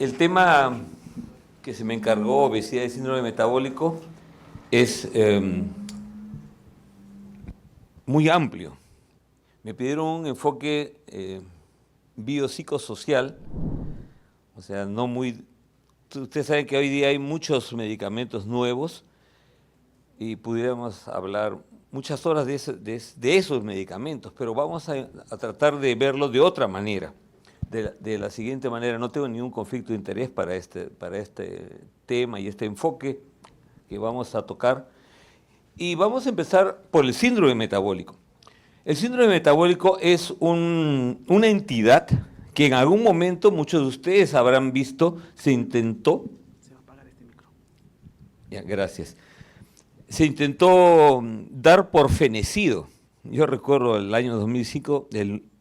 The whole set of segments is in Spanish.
El tema que se me encargó, obesidad y síndrome metabólico, es muy amplio. Me pidieron un enfoque biopsicosocial, o sea, no muy... Ustedes saben que hoy día hay muchos medicamentos nuevos y pudiéramos hablar muchas horas de esos medicamentos, pero vamos a tratar de verlo de otra manera. De la siguiente manera, no tengo ningún conflicto de interés para este tema y este enfoque que vamos a tocar. Y vamos a empezar por el síndrome metabólico. El síndrome metabólico es una entidad que en algún momento, muchos de ustedes habrán visto, se intentó... Se va a apagar este micro. Ya, gracias. Se intentó dar por fenecido. Yo recuerdo el año 2005,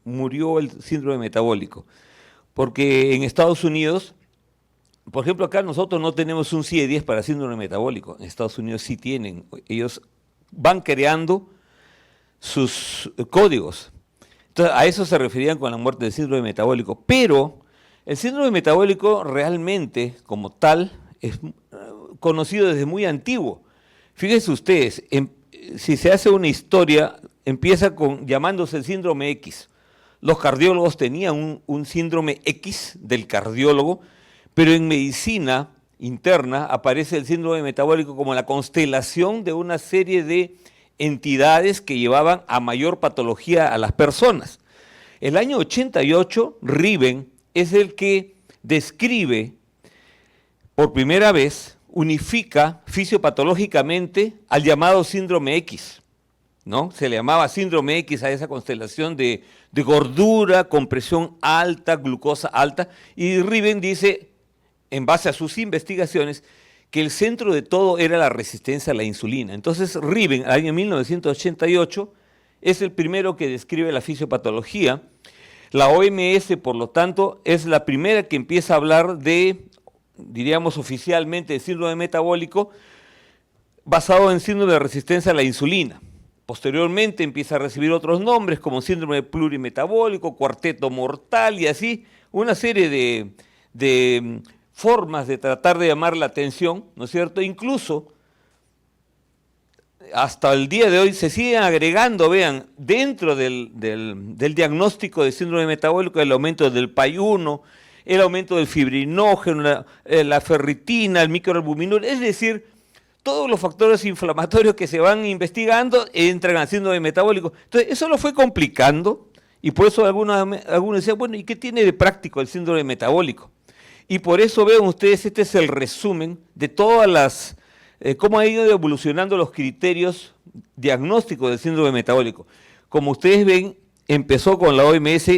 murió el síndrome metabólico, porque en Estados Unidos, por ejemplo, acá nosotros no tenemos un CIE-10 para síndrome metabólico, en Estados Unidos sí tienen, ellos van creando sus códigos. Entonces, a eso se referían con la muerte del síndrome metabólico, pero el síndrome metabólico realmente, como tal, es conocido desde muy antiguo. Fíjense ustedes, si se hace una historia, empieza llamándose el síndrome X. Los cardiólogos tenían un síndrome X del cardiólogo, pero en medicina interna aparece el síndrome metabólico como la constelación de una serie de entidades que llevaban a mayor patología a las personas. El año 88, Riven es el que describe por primera vez, unifica fisiopatológicamente al llamado síndrome X, ¿no? Se le llamaba síndrome X a esa constelación de gordura, con presión alta, glucosa alta, y Riven dice, en base a sus investigaciones, que el centro de todo era la resistencia a la insulina. Entonces Riven, el año 1988, es el primero que describe la fisiopatología. La OMS, por lo tanto, es la primera que empieza a hablar de, diríamos oficialmente, de síndrome metabólico basado en síndrome de resistencia a la insulina. Posteriormente empieza a recibir otros nombres como síndrome plurimetabólico, cuarteto mortal y así, una serie de formas de tratar de llamar la atención, ¿no es cierto? Incluso hasta el día de hoy se siguen agregando, vean, dentro del diagnóstico de síndrome metabólico el aumento del PAI-1, el aumento del fibrinógeno, la ferritina, el microalbuminuro, es decir, todos los factores inflamatorios que se van investigando entran al síndrome metabólico. Entonces, eso lo fue complicando y por eso algunos decían, bueno, ¿y qué tiene de práctico el síndrome metabólico? Y por eso vean ustedes, este es el resumen de todas las, cómo ha ido evolucionando los criterios diagnósticos del síndrome metabólico. Como ustedes ven, empezó con la OMS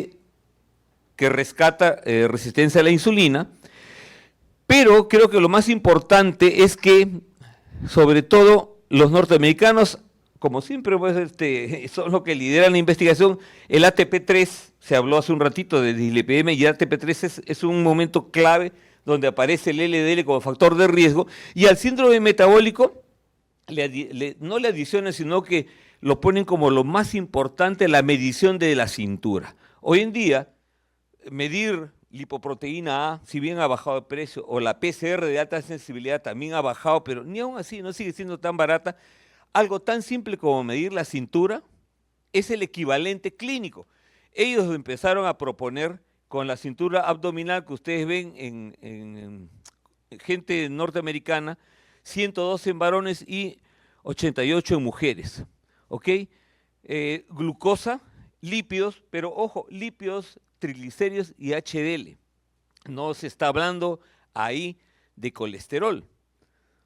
que rescata resistencia a la insulina, pero creo que lo más importante es que, sobre todo, los norteamericanos, como siempre, pues, son los que lideran la investigación. El ATP3, se habló hace un ratito de dislipidemia, y el ATP3 es un momento clave donde aparece el LDL como factor de riesgo, y al síndrome metabólico no le adicionan, sino que lo ponen como lo más importante, la medición de la cintura. Hoy en día, medir lipoproteína A, si bien ha bajado de precio, o la PCR de alta sensibilidad también ha bajado, pero ni aún así no sigue siendo tan barata. Algo tan simple como medir la cintura es el equivalente clínico. Ellos lo empezaron a proponer con la cintura abdominal que ustedes ven en gente norteamericana, 112 en varones y 88 en mujeres. ¿Ok? Glucosa, lípidos, pero ojo, lípidos, triglicéridos y HDL. No se está hablando ahí de colesterol.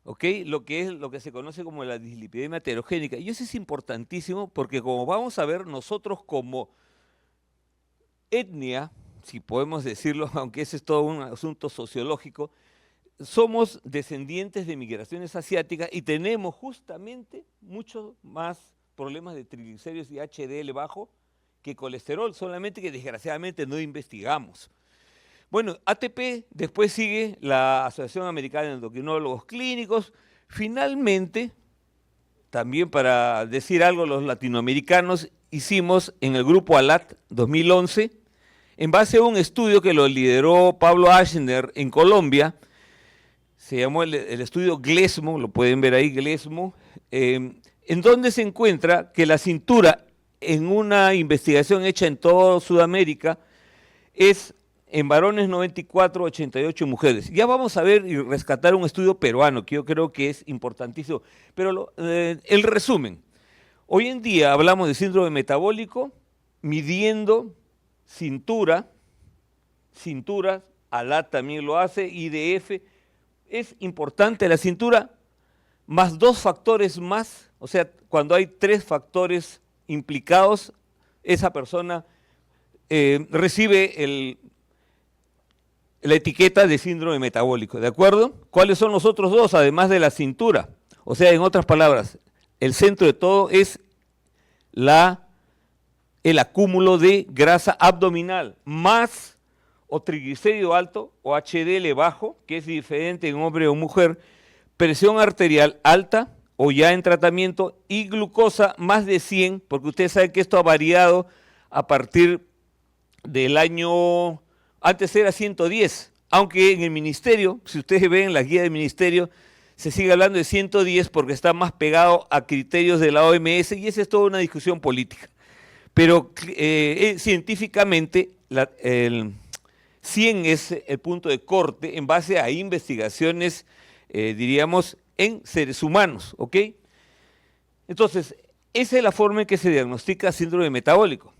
¿Ok? Lo que se conoce como la dislipidemia heterogénica. Y eso es importantísimo porque, como vamos a ver, nosotros como etnia, si podemos decirlo, aunque ese es todo un asunto sociológico, somos descendientes de migraciones asiáticas y tenemos justamente muchos más problemas de triglicéridos y HDL bajo que colesterol, solamente que desgraciadamente no investigamos. Bueno, ATP, después sigue la Asociación Americana de Endocrinólogos Clínicos. Finalmente, también para decir algo, los latinoamericanos hicimos en el grupo ALAT 2011 en base a un estudio que lo lideró Pablo Aschner en Colombia. Se llamó el estudio Glesmo, lo pueden ver ahí, Glesmo, en donde se encuentra que la cintura, en una investigación hecha en toda Sudamérica, es en varones 94, 88 mujeres. Ya vamos a ver y rescatar un estudio peruano, que yo creo que es importantísimo. Pero el resumen, hoy en día hablamos de síndrome metabólico, midiendo cintura, ALAT también lo hace, IDF. Es importante la cintura, más 2 factores más, o sea, cuando hay 3 factores implicados, esa persona recibe la etiqueta de síndrome metabólico, ¿de acuerdo? ¿Cuáles son los otros 2, además de la cintura? O sea, en otras palabras, el centro de todo es el acúmulo de grasa abdominal, más o triglicérido alto o HDL bajo, que es diferente en hombre o mujer, presión arterial alta o ya en tratamiento, y glucosa más de 100, porque ustedes saben que esto ha variado a partir del año, antes era 110, aunque en el ministerio, si ustedes ven la guía del ministerio, se sigue hablando de 110 porque está más pegado a criterios de la OMS, y esa es toda una discusión política. Pero científicamente el 100 es el punto de corte en base a investigaciones, diríamos, en seres humanos, ¿ok? Entonces, esa es la forma en que se diagnostica síndrome metabólico.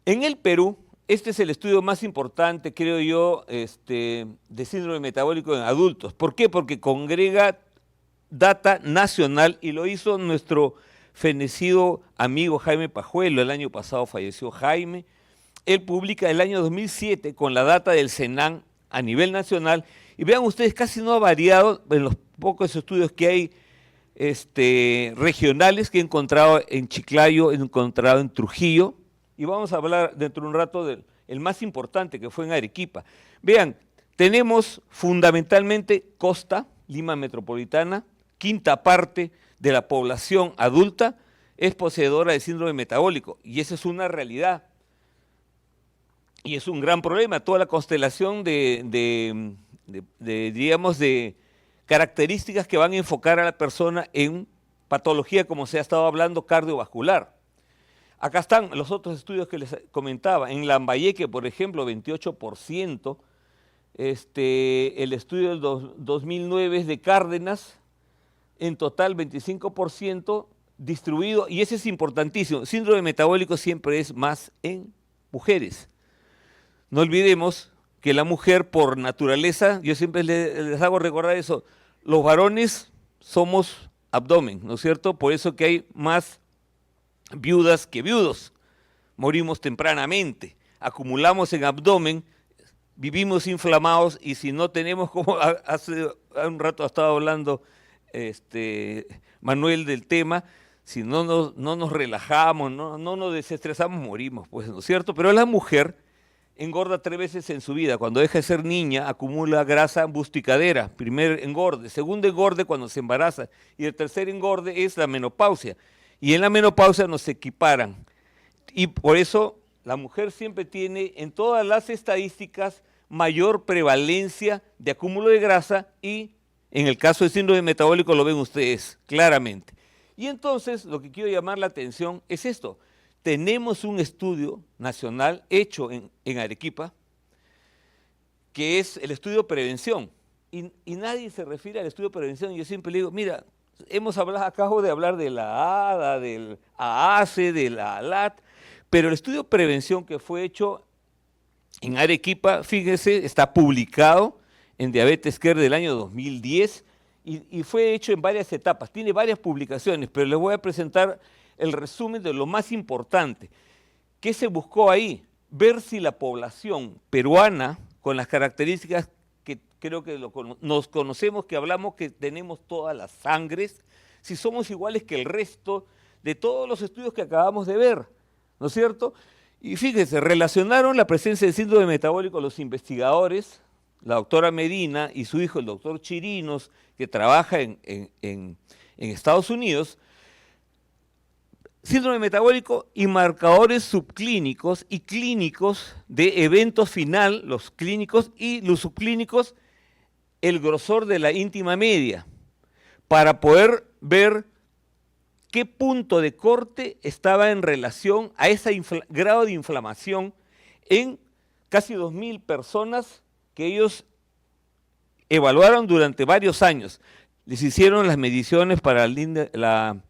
En el Perú, este es el estudio más importante, creo yo, de síndrome metabólico en adultos. ¿Por qué? Porque congrega data nacional y lo hizo nuestro fenecido amigo Jaime Pajuelo. El año pasado falleció Jaime. Él publica el año 2007 con la data del Senan a nivel nacional, y vean ustedes, casi no ha variado en los pocos estudios que hay regionales que he encontrado en Chiclayo, he encontrado en Trujillo, y vamos a hablar dentro de un rato del más importante, que fue en Arequipa. Vean, tenemos fundamentalmente costa, Lima metropolitana, 1/5 parte de la población adulta es poseedora de síndrome metabólico, y esa es una realidad. Y es un gran problema, toda la constelación digamos, de características que van a enfocar a la persona en patología, como se ha estado hablando, cardiovascular. Acá están los otros estudios que les comentaba. En Lambayeque, por ejemplo, 28%. El estudio del 2009 es de Cárdenas, en total 25% distribuido, y ese es importantísimo. Síndrome metabólico siempre es más en mujeres. No olvidemos que la mujer, por naturaleza, yo siempre les hago recordar eso, los varones somos abdomen, ¿no es cierto? Por eso que hay más viudas que viudos, morimos tempranamente, acumulamos en abdomen, vivimos inflamados, y si no tenemos, como hace un rato ha estado hablando Manuel del tema, si no nos relajamos, no nos desestresamos, morimos, pues, ¿no es cierto? Pero la mujer engorda 3 veces en su vida. Cuando deja de ser niña, acumula grasa busticadera, primer engorde, segundo engorde cuando se embaraza, y el tercer engorde es la menopausia. Y en la menopausia nos equiparan. Y por eso la mujer siempre tiene, en todas las estadísticas, mayor prevalencia de acúmulo de grasa, y en el caso del síndrome metabólico lo ven ustedes claramente. Y entonces lo que quiero llamar la atención es esto. Tenemos un estudio nacional hecho en Arequipa, que es el estudio de prevención, y nadie se refiere al estudio de prevención. Yo siempre le digo, mira, acabo de hablar de la ADA, del AACE, de la ALAT, pero el estudio de prevención que fue hecho en Arequipa, fíjese, está publicado en Diabetes Care del año 2010, y fue hecho en varias etapas, tiene varias publicaciones, pero les voy a presentar el resumen de lo más importante. ¿Qué se buscó ahí? Ver si la población peruana, con las características que creo que nos conocemos, que hablamos que tenemos todas las sangres, si somos iguales que el resto de todos los estudios que acabamos de ver, ¿no es cierto? Y fíjense, relacionaron la presencia del síndrome metabólico a los investigadores, la doctora Medina y su hijo, el doctor Chirinos, que trabaja en Estados Unidos. síndrome metabólico y marcadores subclínicos y clínicos de evento final, los clínicos y los subclínicos, el grosor de la íntima media, para poder ver qué punto de corte estaba en relación a ese grado de inflamación en casi 2.000 personas que ellos evaluaron durante varios años. Les hicieron las mediciones para la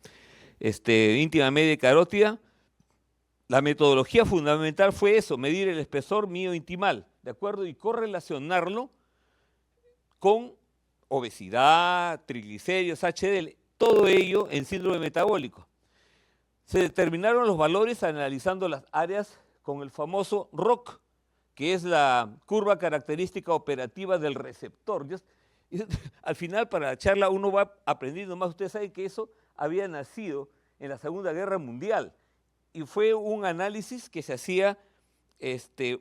íntima media y carótida. La metodología fundamental fue eso, medir el espesor miointimal, ¿de acuerdo? Y correlacionarlo con obesidad, triglicéridos, HDL, todo ello en síndrome metabólico. Se determinaron los valores analizando las áreas con el famoso ROC, que es la curva característica operativa del receptor. Al final, para la charla, uno va aprendiendo más. Ustedes saben que eso había nacido en la Segunda Guerra Mundial y fue un análisis que se hacía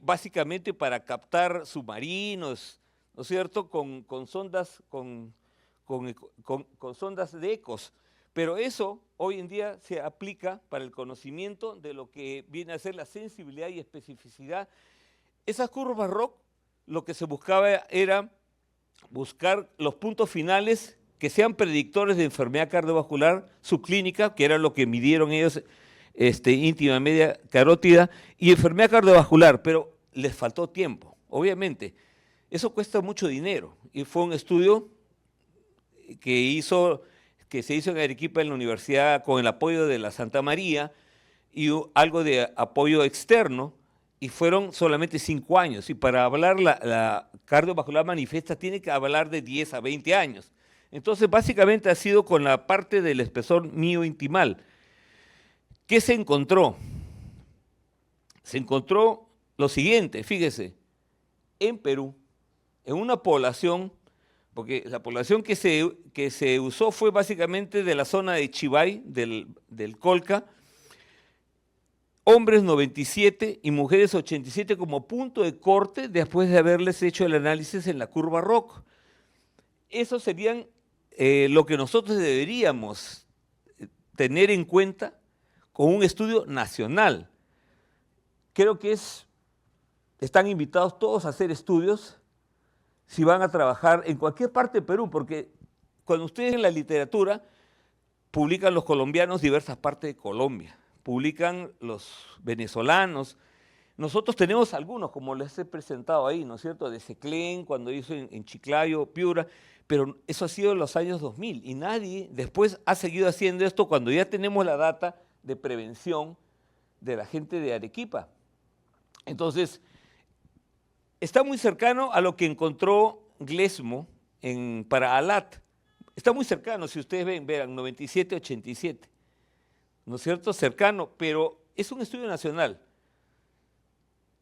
básicamente para captar submarinos, ¿no es cierto?, con sondas, con sondas de ecos. Pero eso hoy en día se aplica para el conocimiento de lo que viene a ser la sensibilidad y especificidad. Esas curvas ROC, lo que se buscaba era buscar los puntos finales que sean predictores de enfermedad cardiovascular subclínica, que era lo que midieron ellos, íntima media carótida, y enfermedad cardiovascular, pero les faltó tiempo, obviamente. Eso cuesta mucho dinero, y fue un estudio que se hizo en Arequipa, en la universidad, con el apoyo de la Santa María, y algo de apoyo externo, y fueron solamente 5 años. Y para hablar la cardiovascular manifiesta tiene que hablar de 10 a 20 años. Entonces, básicamente ha sido con la parte del espesor miointimal. ¿Qué se encontró? Se encontró lo siguiente, fíjese, en Perú, en una población, porque la población que se usó fue básicamente de la zona de Chivay, del Colca, hombres 97 y mujeres 87 como punto de corte después de haberles hecho el análisis en la curva ROC. Eso serían lo que nosotros deberíamos tener en cuenta con un estudio nacional. Creo que están invitados todos a hacer estudios si van a trabajar en cualquier parte de Perú, porque cuando ustedes en la literatura publican los colombianos diversas partes de Colombia, publican los venezolanos. Nosotros tenemos algunos, como les he presentado ahí, ¿no es cierto?, de Seclén, cuando hizo en Chiclayo, Piura, pero eso ha sido en los años 2000 y nadie después ha seguido haciendo esto cuando ya tenemos la data de prevención de la gente de Arequipa. Entonces, está muy cercano a lo que encontró Glesmo para ALAT. Está muy cercano, si ustedes verán, 97-87. ¿No es cierto?, cercano, pero es un estudio nacional.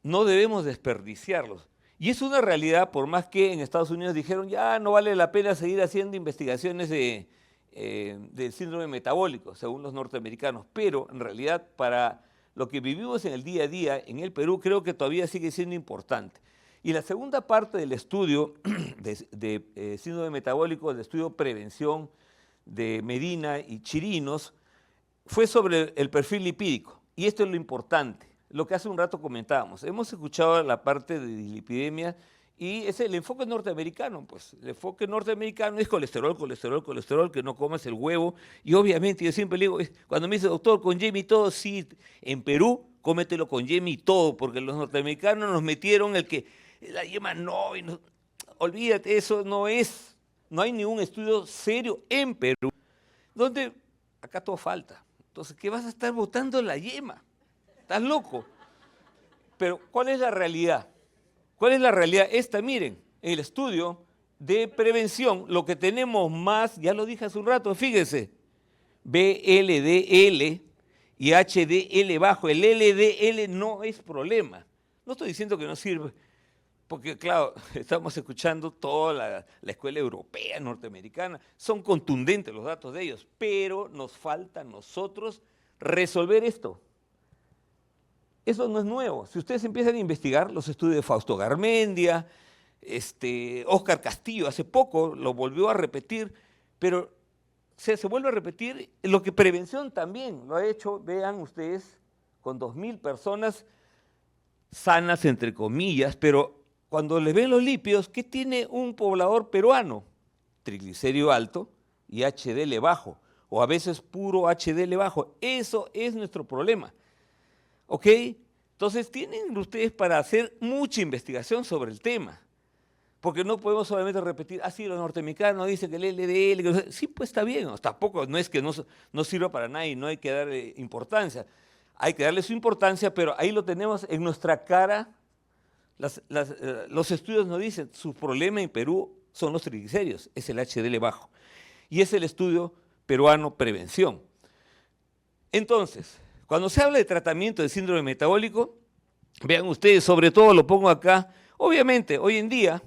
No debemos desperdiciarlos. Y es una realidad, por más que en Estados Unidos dijeron, ya no vale la pena seguir haciendo investigaciones del síndrome metabólico, según los norteamericanos, pero en realidad para lo que vivimos en el día a día en el Perú, creo que todavía sigue siendo importante. Y la segunda parte del estudio de síndrome metabólico, del estudio prevención de Medina y Chirinos, fue sobre el perfil lipídico. Y esto es lo importante, lo que hace un rato comentábamos. Hemos escuchado la parte de dislipidemia y es el enfoque norteamericano. Pues el enfoque norteamericano es colesterol, colesterol, colesterol, que no comas el huevo. Y obviamente yo siempre le digo, cuando me dice, doctor, con yema y todo, sí, en Perú, cómetelo con yema y todo, porque los norteamericanos nos metieron el que la yema no, olvídate, eso no hay ningún estudio serio en Perú, donde acá todo falta. Entonces, ¿qué vas a estar botando la yema? ¿Estás loco? Pero, ¿cuál es la realidad? ¿Cuál es la realidad? Miren, en el estudio de prevención, lo que tenemos más, ya lo dije hace un rato, fíjense, VLDL y HDL bajo. El LDL no es problema. No estoy diciendo que no sirve, porque claro, estamos escuchando toda la escuela europea, norteamericana, son contundentes los datos de ellos, pero nos falta a nosotros resolver esto. Eso no es nuevo. Si ustedes empiezan a investigar los estudios de Fausto Garmendia, Óscar Castillo, hace poco lo volvió a repetir, pero se vuelve a repetir lo que prevención también lo ha hecho, vean ustedes, con 2.000 personas sanas, entre comillas, pero cuando les ven los lípidos, ¿qué tiene un poblador peruano? Triglicérido alto y HDL bajo, o a veces puro HDL bajo. Eso es nuestro problema, ¿ok? Entonces tienen ustedes para hacer mucha investigación sobre el tema, porque no podemos solamente repetir, sí, los norteamericanos dicen que el LDL, sí, pues está bien, tampoco no es que no sirva para nada y no hay que darle importancia. Hay que darle su importancia, pero ahí lo tenemos en nuestra cara. Los estudios nos dicen, su problema en Perú son los triglicéridos, es el HDL bajo. Y es el estudio peruano prevención. Entonces, cuando se habla de tratamiento de síndrome metabólico, vean ustedes, sobre todo lo pongo acá, obviamente, hoy en día,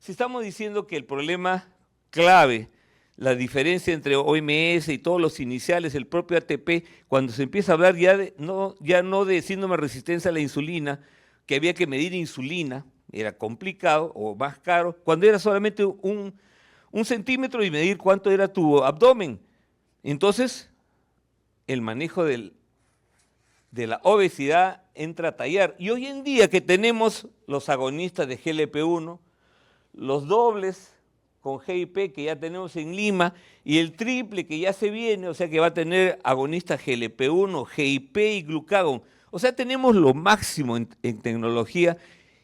si estamos diciendo que el problema clave, la diferencia entre OMS y todos los iniciales, el propio ATP, cuando se empieza a hablar ya no de síndrome de resistencia a la insulina, que había que medir insulina, era complicado o más caro, cuando era solamente un centímetro y medir cuánto era tu abdomen. Entonces, el manejo de la obesidad entra a tallar. Y hoy en día que tenemos los agonistas de GLP-1, los dobles con GIP que ya tenemos en Lima y el triple que ya se viene, o sea que va a tener agonistas GLP-1, GIP y glucagón. O sea, tenemos lo máximo en tecnología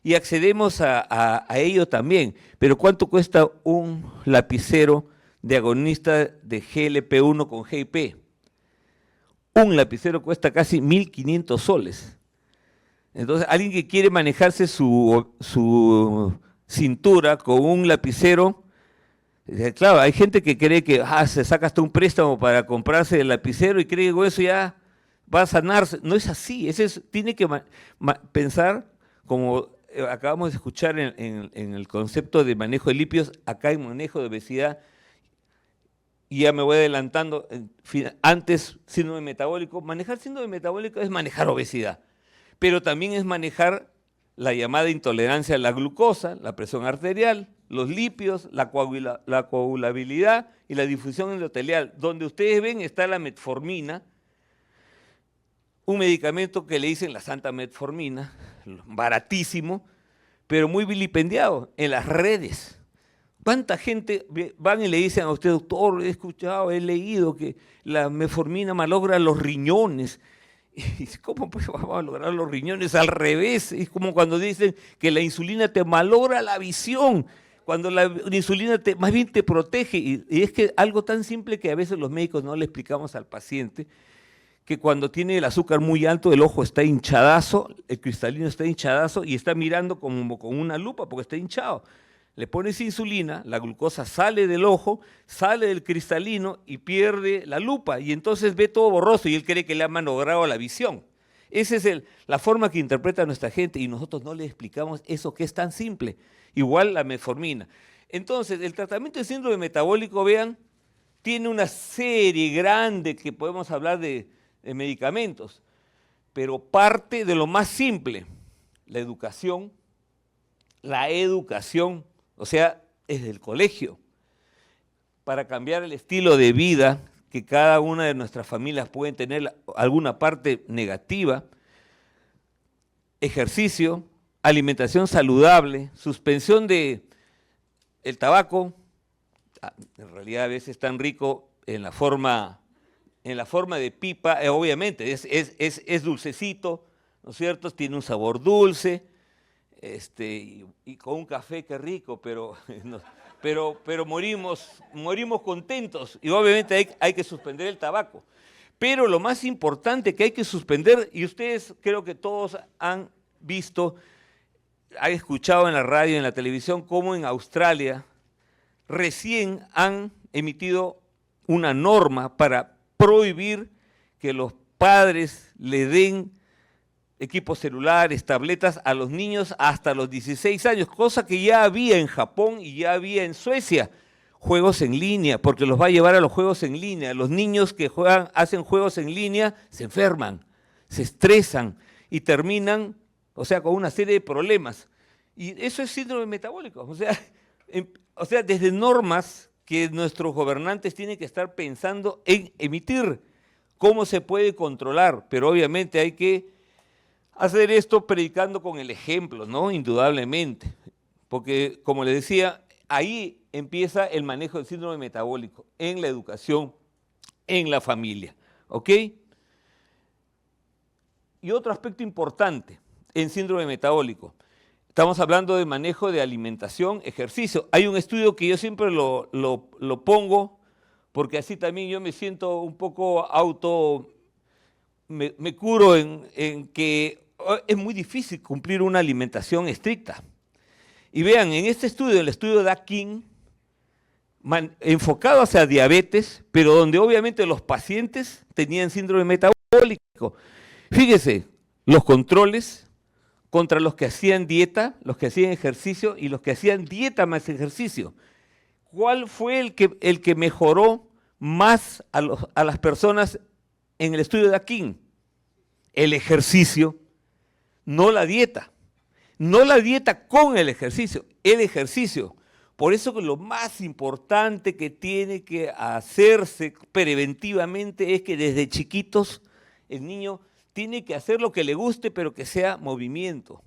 y accedemos a ello también. Pero ¿cuánto cuesta un lapicero de agonista de GLP-1 con GIP? Un lapicero cuesta casi 1.500 soles. Entonces, alguien que quiere manejarse su cintura con un lapicero, claro, hay gente que cree que se saca hasta un préstamo para comprarse el lapicero y cree que con eso ya va a sanarse. No es así, tiene que pensar, como acabamos de escuchar en el concepto de manejo de lípidos, acá hay manejo de obesidad, y ya me voy adelantando, antes síndrome metabólico. Manejar síndrome metabólico es manejar obesidad, pero también es manejar la llamada intolerancia a la glucosa, la presión arterial, los lípidos, la coagulabilidad y la difusión endotelial. Donde ustedes ven está la metformina, un medicamento que le dicen la santa metformina, baratísimo, pero muy vilipendiado en las redes. ¿Cuánta gente van y le dicen a usted, doctor, he escuchado, he leído que la metformina malogra los riñones? Y ¿cómo pues vamos a lograr los riñones? Al revés, es como cuando dicen que la insulina te malogra la visión, cuando la insulina más bien te protege. Y es que algo tan simple que a veces los médicos no le explicamos al paciente, que cuando tiene el azúcar muy alto, el ojo está hinchadazo, el cristalino está hinchadazo y está mirando como con una lupa porque está hinchado. Le pones insulina, la glucosa sale del ojo, sale del cristalino y pierde la lupa y entonces ve todo borroso y él cree que le ha malogrado la visión. Esa es la forma que interpreta nuestra gente y nosotros no le explicamos eso que es tan simple. Igual la metformina. Entonces, el tratamiento de síndrome metabólico, vean, tiene una serie grande que podemos hablar de medicamentos, pero parte de lo más simple, la educación, o sea, desde el colegio, para cambiar el estilo de vida que cada una de nuestras familias pueden tener alguna parte negativa, ejercicio, alimentación saludable, suspensión del tabaco, en realidad a veces tan rico en la forma de pipa, obviamente, es dulcecito, ¿no es cierto? Tiene un sabor dulce, y con un café, qué rico, pero morimos contentos y obviamente hay que suspender el tabaco. Pero lo más importante que hay que suspender, y ustedes creo que todos han visto, han escuchado en la radio, en la televisión, cómo en Australia recién han emitido una norma para prohibir que los padres le den equipos celulares, tabletas a los niños hasta los 16 años, cosa que ya había en Japón y ya había en Suecia. Juegos en línea, porque los va a llevar a los juegos en línea. Los niños que hacen juegos en línea se enferman, se estresan y terminan, o sea, con una serie de problemas. Y eso es síndrome metabólico. O sea, desde normas que nuestros gobernantes tienen que estar pensando en emitir, cómo se puede controlar, pero obviamente hay que hacer esto predicando con el ejemplo, ¿no? Indudablemente, porque como les decía, ahí empieza el manejo del síndrome metabólico, en la educación, en la familia, ¿ok? Y otro aspecto importante en síndrome metabólico, estamos hablando de manejo de alimentación, ejercicio. Hay un estudio que yo siempre lo pongo, porque así también yo me siento un poco me curo en que es muy difícil cumplir una alimentación estricta. Y vean, en este estudio, el estudio de Akin, enfocado hacia diabetes, pero donde obviamente los pacientes tenían síndrome metabólico. Fíjese, los controles contra los que hacían dieta, los que hacían ejercicio y los que hacían dieta más ejercicio. ¿Cuál fue el que mejoró más a las personas en el estudio de Akin? El ejercicio, no la dieta. No la dieta con el ejercicio, el ejercicio. Por eso que lo más importante que tiene que hacerse preventivamente es que desde chiquitos el niño tiene que hacer lo que le guste, pero que sea movimiento.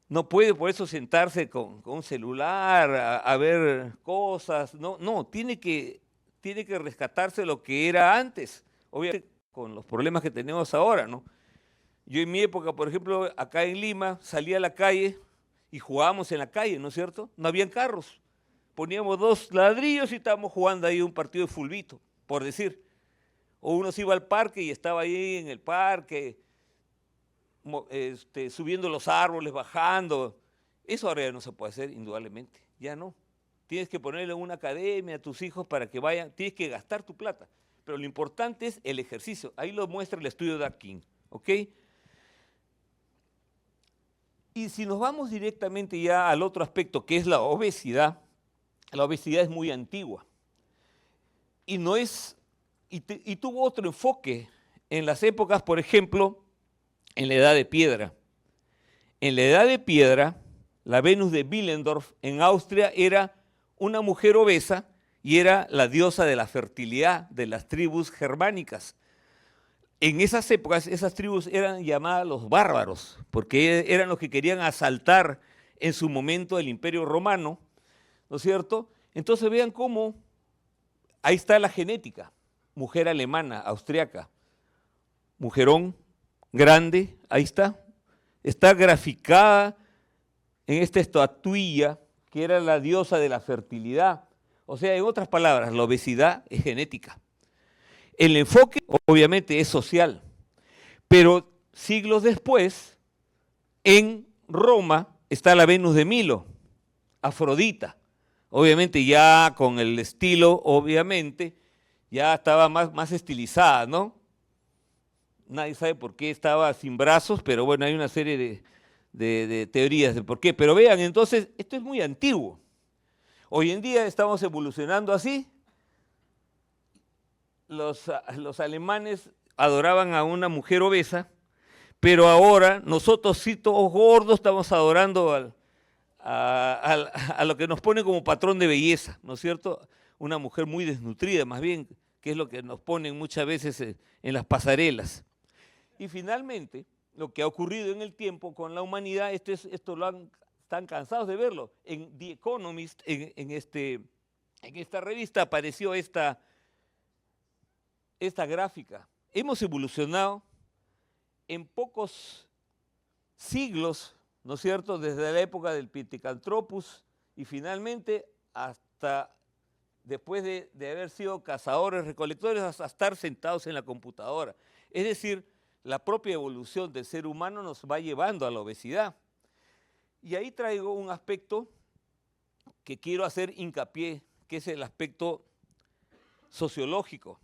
No puede por eso sentarse con un celular a ver cosas. No, tiene que rescatarse lo que era antes. Obviamente con los problemas que tenemos ahora, ¿no? Yo en mi época, por ejemplo, acá en Lima, salía a la calle y jugábamos en la calle, ¿no es cierto? No habían carros. Poníamos 2 ladrillos y estábamos jugando ahí un partido de fulbito, por decir. O uno se iba al parque y estaba ahí en el parque, subiendo los árboles, bajando. Eso ahora ya no se puede hacer, indudablemente, ya no. Tienes que ponerle una academia a tus hijos para que vayan, tienes que gastar tu plata. Pero lo importante es el ejercicio. Ahí lo muestra el estudio de Akin, ¿ok? Y si nos vamos directamente ya al otro aspecto, que es la obesidad es muy antigua. Y no es, y tuvo otro enfoque en las épocas, por ejemplo, en la Edad de Piedra. En la Edad de Piedra, la Venus de Willendorf en Austria era una mujer obesa y era la diosa de la fertilidad de las tribus germánicas. En esas épocas, esas tribus eran llamadas los bárbaros, porque eran los que querían asaltar en su momento el Imperio Romano, ¿no es cierto? Entonces vean cómo, ahí está la genética, mujer alemana, austriaca, mujerón, grande, ahí está graficada en esta estatuilla que era la diosa de la fertilidad. O sea, en otras palabras, la obesidad es genética. El enfoque obviamente es social, pero siglos después, en Roma está la Venus de Milo, Afrodita. Obviamente ya con el estilo, obviamente, ya estaba más estilizada, ¿no? Nadie sabe por qué estaba sin brazos, pero bueno, hay una serie de teorías de por qué. Pero vean, entonces, esto es muy antiguo. Hoy en día estamos evolucionando así. Los alemanes adoraban a una mujer obesa, pero ahora nosotros, sí, todos gordos, estamos adorando a lo que nos pone como patrón de belleza, ¿no es cierto? Una mujer muy desnutrida, más bien, que es lo que nos ponen muchas veces en las pasarelas. Y finalmente, lo que ha ocurrido en el tiempo con la humanidad, están cansados de verlo. En The Economist, en esta revista, apareció esta gráfica. Hemos evolucionado en pocos siglos, ¿no es cierto?, desde la época del Pithecanthropus y finalmente hasta después de haber sido cazadores, recolectores, hasta estar sentados en la computadora. Es decir, la propia evolución del ser humano nos va llevando a la obesidad. Y ahí traigo un aspecto que quiero hacer hincapié, que es el aspecto sociológico.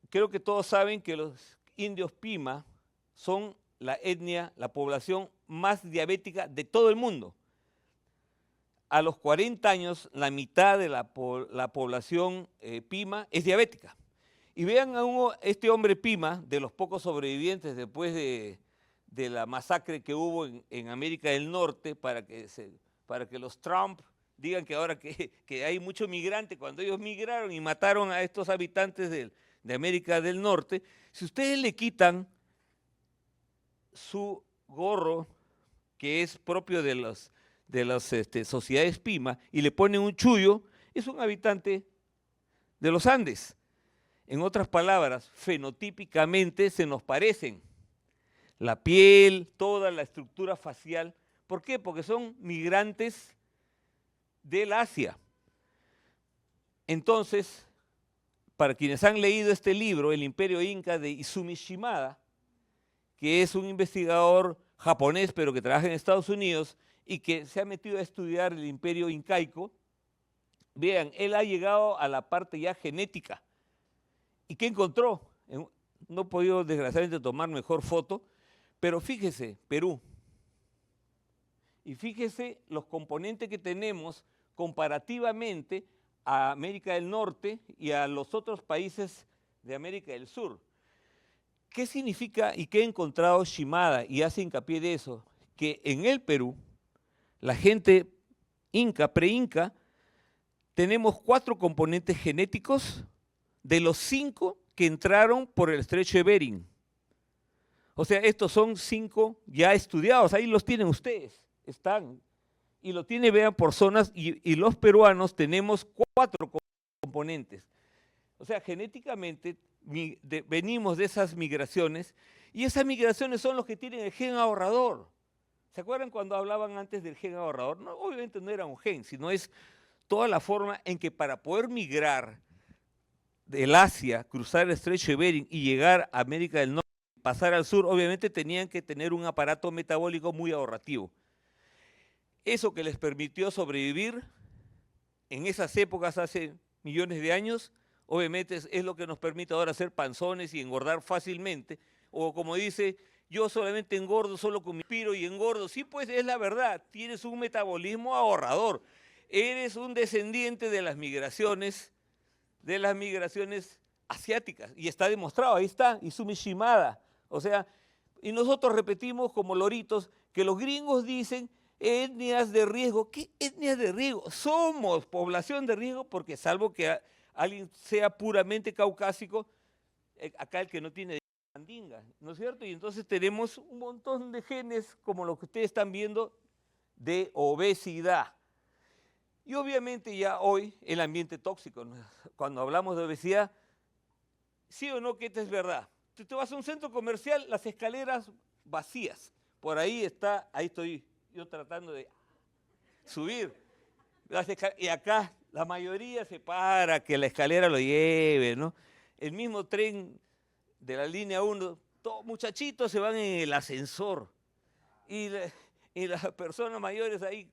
Creo que todos saben que los indios Pima son la etnia, la población más diabética de todo el mundo. A los 40 años, la mitad de la población Pima es diabética. Y vean a este hombre Pima, de los pocos sobrevivientes después de la masacre que hubo en América del Norte para que los Trump digan que ahora que hay mucho migrante, cuando ellos migraron y mataron a estos habitantes de América del Norte, si ustedes le quitan su gorro, que es propio de las sociedades PIMA, y le ponen un chullo, es un habitante de los Andes. En otras palabras, fenotípicamente se nos parecen. La piel, toda la estructura facial. ¿Por qué? Porque son migrantes del Asia. Entonces, para quienes han leído este libro, El Imperio Inca, de Izumi Shimada, que es un investigador japonés, pero que trabaja en Estados Unidos y que se ha metido a estudiar el imperio incaico, vean, él ha llegado a la parte ya genética. ¿Y qué encontró? No he podido, desgraciadamente, tomar mejor foto, pero fíjese, Perú, y fíjese los componentes que tenemos comparativamente a América del Norte y a los otros países de América del Sur. ¿Qué significa y qué ha encontrado Shimada? Y hace hincapié de eso, que en el Perú, la gente inca, pre-inca, tenemos 4 componentes genéticos de los 5 que entraron por el estrecho de Bering. O sea, estos son 5 ya estudiados, ahí los tienen ustedes, están. Y lo tiene, vean, por zonas, y los peruanos tenemos 4 componentes. O sea, genéticamente venimos de esas migraciones, y esas migraciones son los que tienen el gen ahorrador. ¿Se acuerdan cuando hablaban antes del gen ahorrador? No, obviamente no era un gen, sino es toda la forma en que para poder migrar del Asia, cruzar el estrecho de Bering y llegar a América del Norte, pasar al sur, obviamente tenían que tener un aparato metabólico muy ahorrativo. Eso que les permitió sobrevivir en esas épocas hace millones de años, obviamente es lo que nos permite ahora hacer panzones y engordar fácilmente, o como dice, yo solamente engordo solo con mi piro y engordo. Sí, pues es la verdad, tienes un metabolismo ahorrador, eres un descendiente de las migraciones asiáticas, y está demostrado, ahí está, Izumi Shimada. O sea, y nosotros repetimos como loritos que los gringos dicen etnias de riesgo. ¿Qué etnias de riesgo? Somos población de riesgo porque salvo que alguien sea puramente caucásico, acá el que no tiene mandinga, ¿no es cierto? Y entonces tenemos un montón de genes, como lo que ustedes están viendo, de obesidad. Y obviamente ya hoy el ambiente tóxico, cuando hablamos de obesidad, sí o no que esta es verdad. Tú te vas a un centro comercial, las escaleras vacías, por ahí está, ahí estoy yo tratando de subir, y acá la mayoría se para, que la escalera lo lleve, ¿no? El mismo tren de la línea 1, todos muchachitos se van en el ascensor, y las personas mayores ahí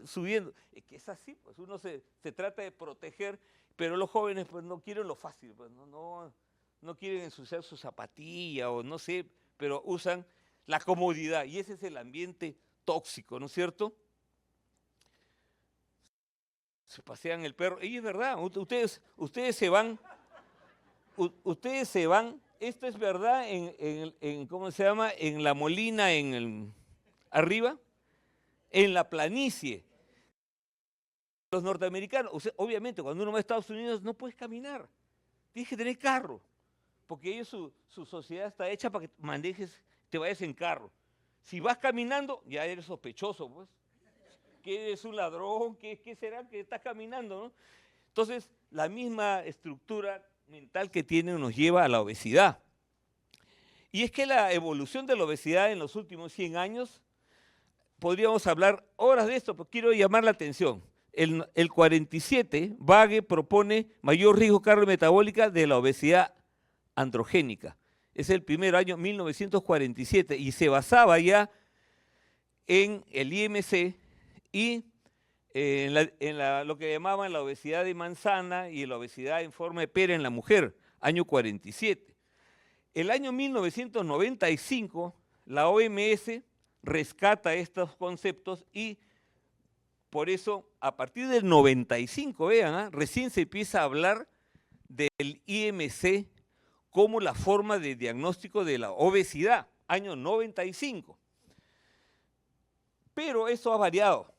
subiendo. Es que es así, pues uno se trata de proteger, pero los jóvenes pues no quieren lo fácil, pues no quieren ensuciar su zapatilla o no sé, pero usan la comodidad, y ese es el ambiente tóxico, ¿no es cierto? Se pasean el perro, y es verdad, ustedes se van, esto es verdad ¿cómo se llama? En La Molina, arriba, en la planicie. Los norteamericanos, obviamente, cuando uno va a Estados Unidos no puedes caminar, tienes que tener carro, porque ellos su sociedad está hecha para que manejes, te vayas en carro. Si vas caminando, ya eres sospechoso, pues. Que eres un ladrón, ¿qué será que estás caminando, no? Entonces, la misma estructura mental que tienen nos lleva a la obesidad. Y es que la evolución de la obesidad en los últimos 100 años, podríamos hablar horas de esto, pero quiero llamar la atención. El 47, Vage propone mayor riesgo cardiometabólica de la obesidad androgénica. Es el primer año 1947 y se basaba ya en el IMC y lo que llamaban la obesidad de manzana y la obesidad en forma de pera en la mujer, año 47. El año 1995, la OMS rescata estos conceptos y por eso, a partir del 95, vean, recién se empieza a hablar del IMC como la forma de diagnóstico de la obesidad, año 95. Pero eso ha variado.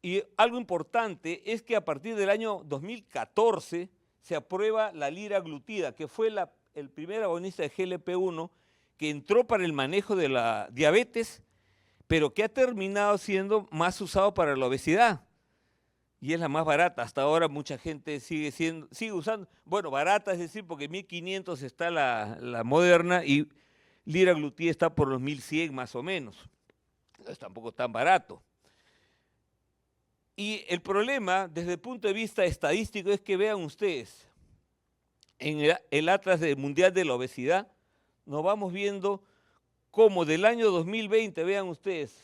Y algo importante es que a partir del año 2014 se aprueba la liraglutida, que fue el primer agonista de GLP-1 que entró para el manejo de la diabetes, pero que ha terminado siendo más usado para la obesidad. Y es la más barata. Hasta ahora mucha gente sigue usando, bueno, barata, es decir, porque 1.500 está la Moderna y liraglutida está por los 1.100 más o menos. Entonces tampoco es tan barato. Y el problema, desde el punto de vista estadístico, es que vean ustedes, en el Atlas Mundial de la Obesidad, nos vamos viendo cómo del año 2020, vean ustedes,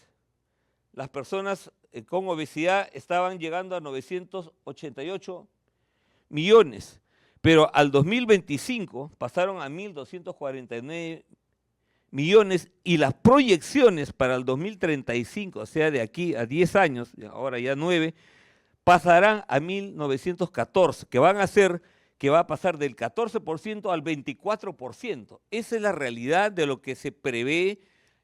las personas con obesidad estaban llegando a 988 millones, pero al 2025 pasaron a 1.249 millones y las proyecciones para el 2035, o sea, de aquí a 10 años, ahora ya 9, pasarán a 1.914, que va a pasar del 14% al 24%. Esa es la realidad de lo que se prevé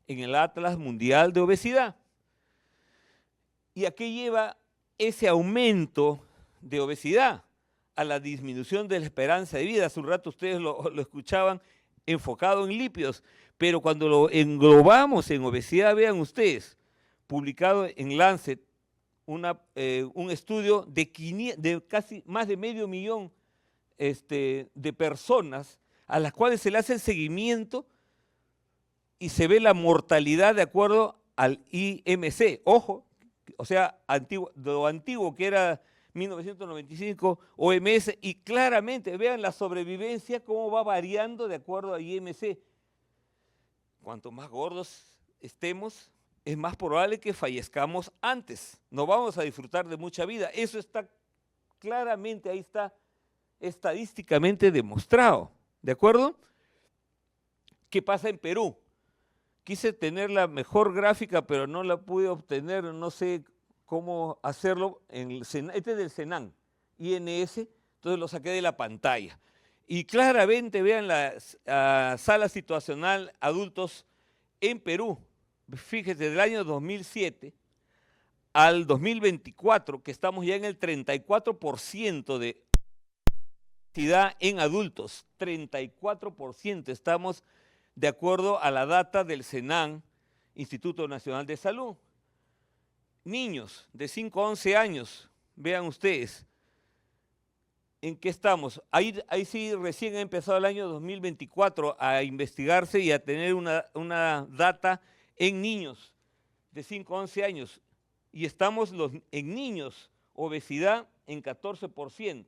en el Atlas Mundial de Obesidad. ¿Y a qué lleva ese aumento de obesidad? A la disminución de la esperanza de vida. Hace un rato ustedes lo escuchaban enfocado en lípidos, pero cuando lo englobamos en obesidad, vean ustedes, publicado en Lancet, un estudio de casi más de 500.000 de personas a las cuales se le hace el seguimiento y se ve la mortalidad de acuerdo al IMC. Ojo, o sea, lo antiguo que era 1995 OMS, y claramente vean la sobrevivencia cómo va variando de acuerdo a IMC. Cuanto más gordos estemos, es más probable que fallezcamos antes. No vamos a disfrutar de mucha vida. Eso está claramente, ahí está estadísticamente demostrado. ¿De acuerdo? ¿Qué pasa en Perú? Quise tener la mejor gráfica, pero no la pude obtener, no sé cómo hacerlo. Este es del Senan, INS, entonces lo saqué de la pantalla. Y claramente vean la sala situacional adultos en Perú. Fíjese, del año 2007 al 2024, que estamos ya en el 34% de obesidad en adultos. 34% estamos de acuerdo a la data del Senan, Instituto Nacional de Salud. Niños de 5 a 11 años, vean ustedes, ¿en qué estamos? Ahí sí recién ha empezado el año 2024 a investigarse y a tener una data en niños de 5 a 11 años. Y estamos en niños, obesidad en 14%.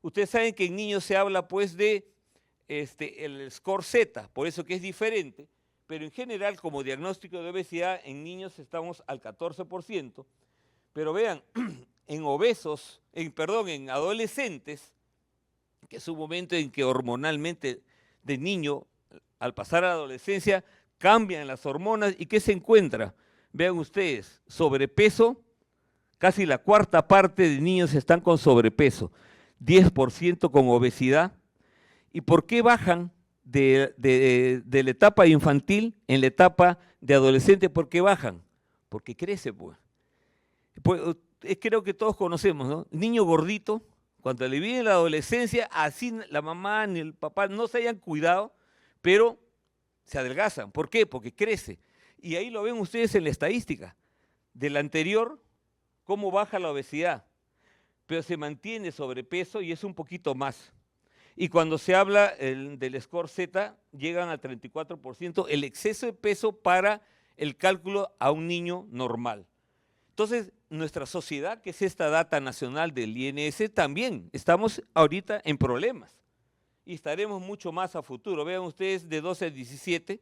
Ustedes saben que en niños se habla pues de el score Z, por eso que es diferente, pero en general como diagnóstico de obesidad en niños estamos al 14%, pero vean, en adolescentes, que es un momento en que hormonalmente de niño, al pasar a la adolescencia, cambian las hormonas. ¿Y qué se encuentra? Vean ustedes, sobrepeso, casi la cuarta parte de niños están con sobrepeso, 10% con obesidad. ¿Y por qué bajan de la etapa infantil en la etapa de adolescente? ¿Por qué bajan? Porque crece, pues. Creo que todos conocemos, ¿no? Niño gordito, cuando le viene la adolescencia, así la mamá ni el papá no se hayan cuidado, pero se adelgazan. ¿Por qué? Porque crece. Y ahí lo ven ustedes en la estadística. Del anterior, cómo baja la obesidad, pero se mantiene sobrepeso y es un poquito más. Y cuando se habla del score Z, llegan al 34% el exceso de peso para el cálculo a un niño normal. Entonces, nuestra sociedad, que es esta data nacional del INS, también estamos ahorita en problemas y estaremos mucho más a futuro. Vean ustedes, de 12 a 17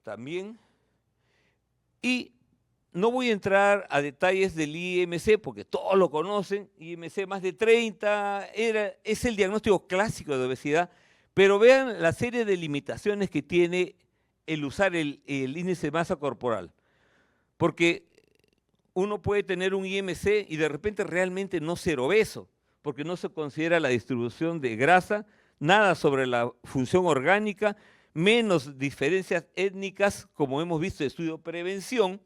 también. Y no voy a entrar a detalles del IMC porque todos lo conocen, IMC más de 30, es el diagnóstico clásico de obesidad, pero vean la serie de limitaciones que tiene el usar el índice de masa corporal. Porque uno puede tener un IMC y de repente realmente no ser obeso, porque no se considera la distribución de grasa, nada sobre la función orgánica, menos diferencias étnicas, como hemos visto en estudio de prevención,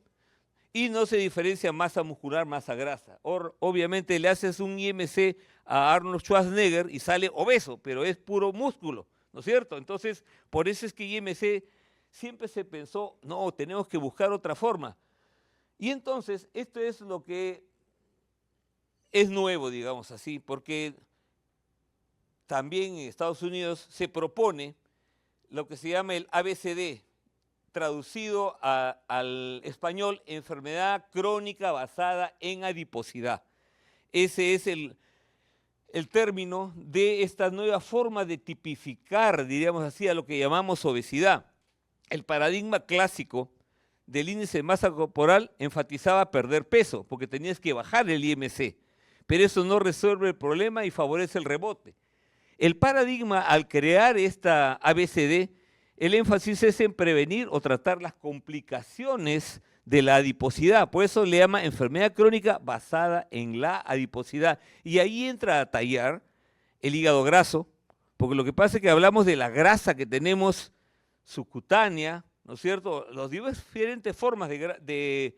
y no se diferencia masa muscular, masa grasa. Obviamente le haces un IMC a Arnold Schwarzenegger y sale obeso, pero es puro músculo, ¿no es cierto? Entonces, por eso es que IMC siempre se pensó, no, tenemos que buscar otra forma. Y entonces, esto es lo que es nuevo, digamos así, porque también en Estados Unidos se propone lo que se llama el ABCD, traducido al español, enfermedad crónica basada en adiposidad. Ese es el término de esta nueva forma de tipificar, diríamos así, a lo que llamamos obesidad. El paradigma clásico del índice de masa corporal enfatizaba perder peso, porque tenías que bajar el IMC, pero eso no resuelve el problema y favorece el rebote. El paradigma, al crear esta ABCD, el énfasis es en prevenir o tratar las complicaciones de la adiposidad. Por eso le llama enfermedad crónica basada en la adiposidad. Y ahí entra a tallar el hígado graso, porque lo que pasa es que hablamos de la grasa que tenemos subcutánea, ¿no es cierto? Las diferentes formas de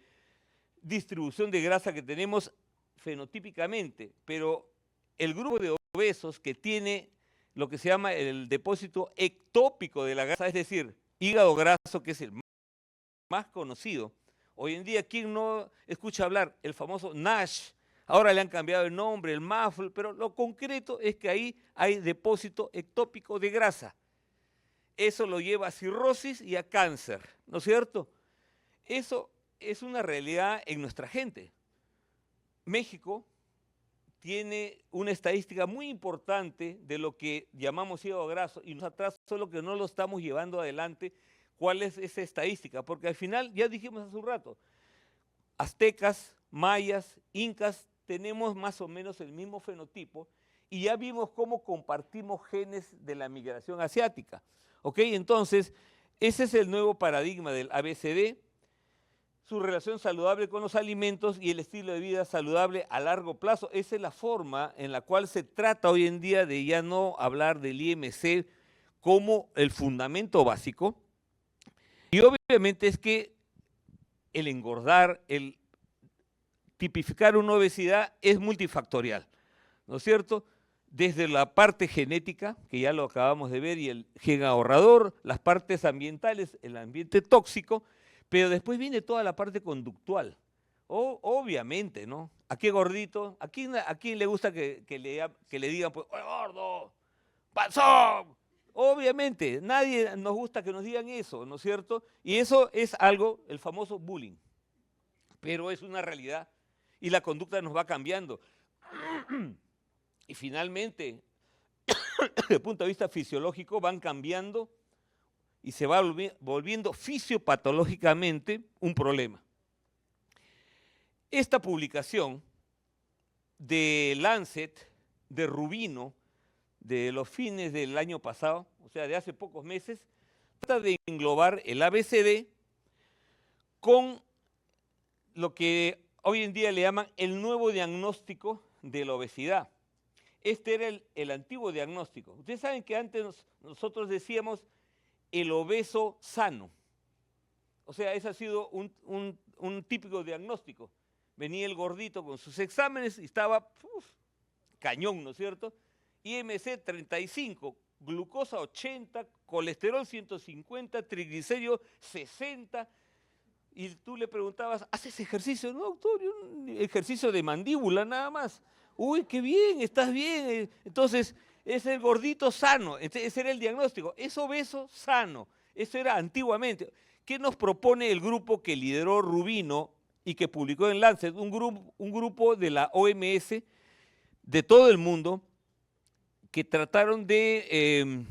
distribución de grasa que tenemos fenotípicamente, pero el grupo de obesos que tiene lo que se llama el depósito ectópico de la grasa, es decir, hígado graso, que es el más conocido. Hoy en día, ¿quién no escucha hablar? El famoso NASH. Ahora le han cambiado el nombre, el MAFL, pero lo concreto es que ahí hay depósito ectópico de grasa. Eso lo lleva a cirrosis y a cáncer, ¿no es cierto? Eso es una realidad en nuestra gente. México tiene una estadística muy importante de lo que llamamos hígado graso y nosotros atrás solo que no lo estamos llevando adelante. ¿Cuál es esa estadística? Porque al final, ya dijimos hace un rato, aztecas, mayas, incas, tenemos más o menos el mismo fenotipo y ya vimos cómo compartimos genes de la migración asiática. ¿Ok? Entonces, ese es el nuevo paradigma del ABCD. Su relación saludable con los alimentos y el estilo de vida saludable a largo plazo. Esa es la forma en la cual se trata hoy en día de ya no hablar del IMC como el fundamento básico. Y obviamente es que el engordar, el tipificar una obesidad es multifactorial, ¿no es cierto? Desde la parte genética, que ya lo acabamos de ver, y el gen ahorrador, las partes ambientales, el ambiente tóxico, pero después viene toda la parte conductual. Obviamente, ¿no? ¿A qué gordito? ¿A quién le gusta que le digan, pues, ¡oye, gordo! ¡Panzón! Obviamente, nadie nos gusta que nos digan eso, ¿no es cierto? Y eso es algo, el famoso bullying. Pero es una realidad y la conducta nos va cambiando. Y finalmente, desde el punto de vista fisiológico, van cambiando y se va volviendo fisiopatológicamente un problema. Esta publicación de Lancet, de Rubino, de los fines del año pasado, o sea, de hace pocos meses, trata de englobar el ABCD con lo que hoy en día le llaman el nuevo diagnóstico de la obesidad. Este era el antiguo diagnóstico. Ustedes saben que antes nosotros decíamos el obeso sano. O sea, ese ha sido un típico diagnóstico. Venía el gordito con sus exámenes y estaba cañón, ¿no es cierto? IMC 35, glucosa 80, colesterol 150, triglicéridos 60. Y tú le preguntabas, ¿haces ejercicio? No, doctor, un ejercicio de mandíbula nada más. Uy, qué bien, estás bien. Entonces, es el gordito sano. Ese era el diagnóstico. Es obeso sano. Eso era antiguamente. ¿Qué nos propone el grupo que lideró Rubino y que publicó en Lancet? Un grupo de la OMS de todo el mundo que trataron de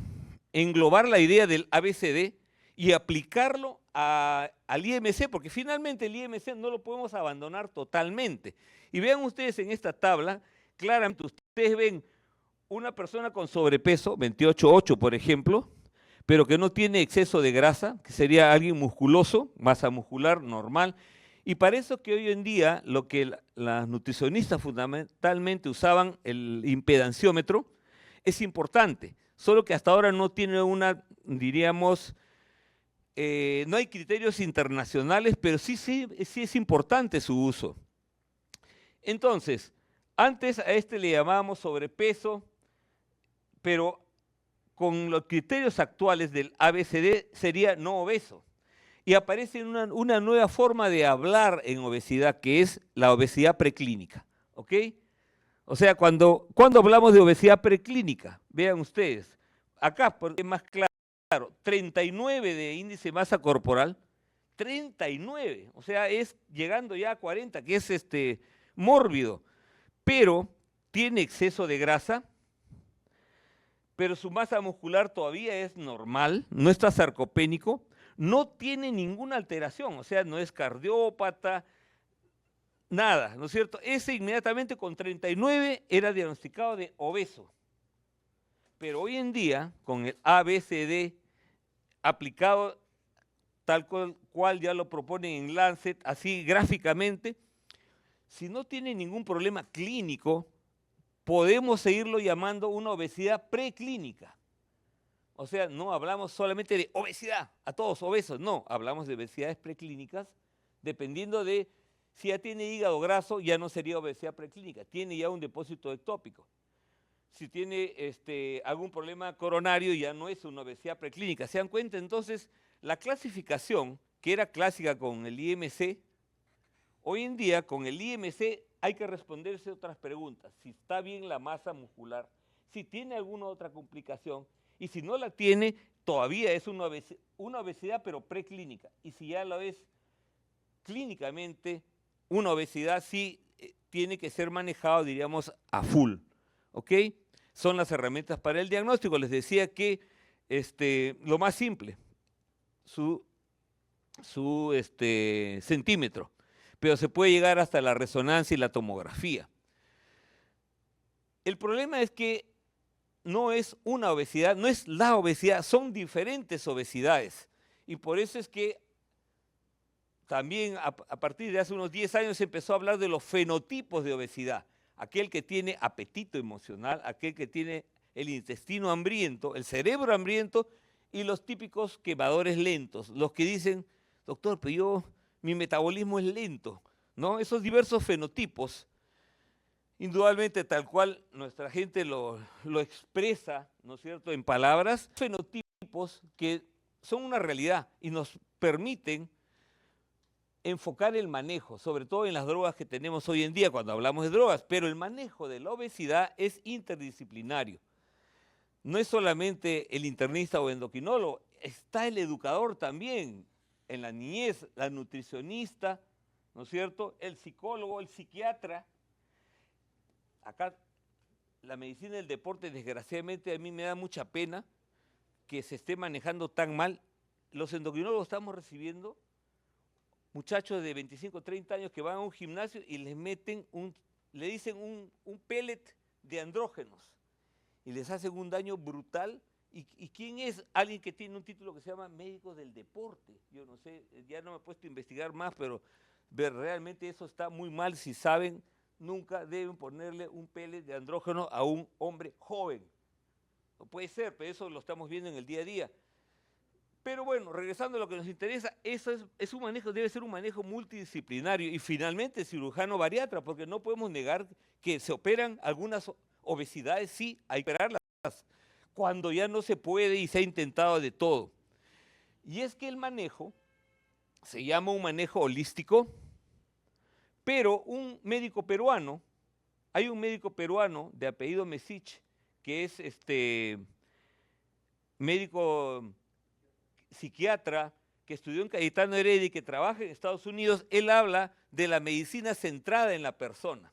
englobar la idea del ABCD y aplicarlo al IMC, porque finalmente el IMC no lo podemos abandonar totalmente. Y vean ustedes en esta tabla, claramente ustedes ven una persona con sobrepeso, 28,8 por ejemplo, pero que no tiene exceso de grasa, que sería alguien musculoso, masa muscular normal. Y para eso que hoy en día lo que las nutricionistas fundamentalmente usaban, el impedanciómetro, es importante, solo que hasta ahora no tiene una, diríamos, no hay criterios internacionales, pero sí es importante su uso. Entonces, antes a este le llamábamos sobrepeso, pero con los criterios actuales del ABCD sería no obeso. Y aparece una nueva forma de hablar en obesidad, que es la obesidad preclínica. ¿Ok? O sea, cuando hablamos de obesidad preclínica, vean ustedes, acá es más claro, 39 de índice de masa corporal, 39, o sea, es llegando ya a 40, que es mórbido, pero tiene exceso de grasa, pero su masa muscular todavía es normal, no está sarcopénico, no tiene ninguna alteración, o sea, no es cardiópata, nada, ¿no es cierto? Ese inmediatamente con 39 era diagnosticado de obeso. Pero hoy en día, con el ABCD aplicado tal cual ya lo proponen en Lancet, así gráficamente, si no tiene ningún problema clínico, podemos seguirlo llamando una obesidad preclínica. O sea, no hablamos solamente de obesidad, a todos obesos, no, hablamos de obesidades preclínicas, dependiendo de si ya tiene hígado graso, ya no sería obesidad preclínica, tiene ya un depósito ectópico. Si tiene algún problema coronario, ya no es una obesidad preclínica. ¿Se dan cuenta? Entonces, la clasificación, que era clásica con el IMC, hoy en día con el IMC hay que responderse otras preguntas. Si está bien la masa muscular, si tiene alguna otra complicación, y si no la tiene, todavía es una obesidad pero preclínica. Y si ya lo es clínicamente, una obesidad sí tiene que ser manejado, diríamos, a full. ¿Ok? Son las herramientas para el diagnóstico. Les decía que lo más simple, su centímetro, pero se puede llegar hasta la resonancia y la tomografía. El problema es que no es una obesidad, no es la obesidad, son diferentes obesidades. Y por eso es que también a partir de hace unos 10 años se empezó a hablar de los fenotipos de obesidad. Aquel que tiene apetito emocional, aquel que tiene el intestino hambriento, el cerebro hambriento y los típicos quemadores lentos, los que dicen, doctor, pero mi metabolismo es lento, ¿no? Esos diversos fenotipos, indudablemente tal cual nuestra gente lo expresa, ¿no es cierto?, en palabras, fenotipos que son una realidad y nos permiten enfocar el manejo, sobre todo en las drogas que tenemos hoy en día cuando hablamos de drogas, pero el manejo de la obesidad es interdisciplinario. No es solamente el internista o endocrinólogo, está el educador también, en la niñez, la nutricionista, ¿no es cierto?, el psicólogo, el psiquiatra. Acá la medicina del deporte, desgraciadamente a mí me da mucha pena que se esté manejando tan mal. Los endocrinólogos estamos recibiendo muchachos de 25, 30 años que van a un gimnasio y les meten le dicen un pellet de andrógenos y les hacen un daño brutal. ¿Y quién es? Alguien que tiene un título que se llama médico del deporte. Yo no sé, ya no me he puesto a investigar más, pero realmente eso está muy mal. Si saben, nunca deben ponerle un pellet de andrógeno a un hombre joven. No puede ser, pero eso lo estamos viendo en el día a día. Pero bueno, regresando a lo que nos interesa, eso es un manejo, debe ser un manejo multidisciplinario y finalmente cirujano bariatra, porque no podemos negar que se operan algunas obesidades, sí, hay que operarlas, cuando ya no se puede y se ha intentado de todo. Y es que el manejo se llama un manejo holístico, pero un médico peruano, hay un médico peruano de apellido Mesich, que es médico psiquiatra que estudió en Cayetano Heredia y que trabaja en Estados Unidos. Él habla de la medicina centrada en la persona,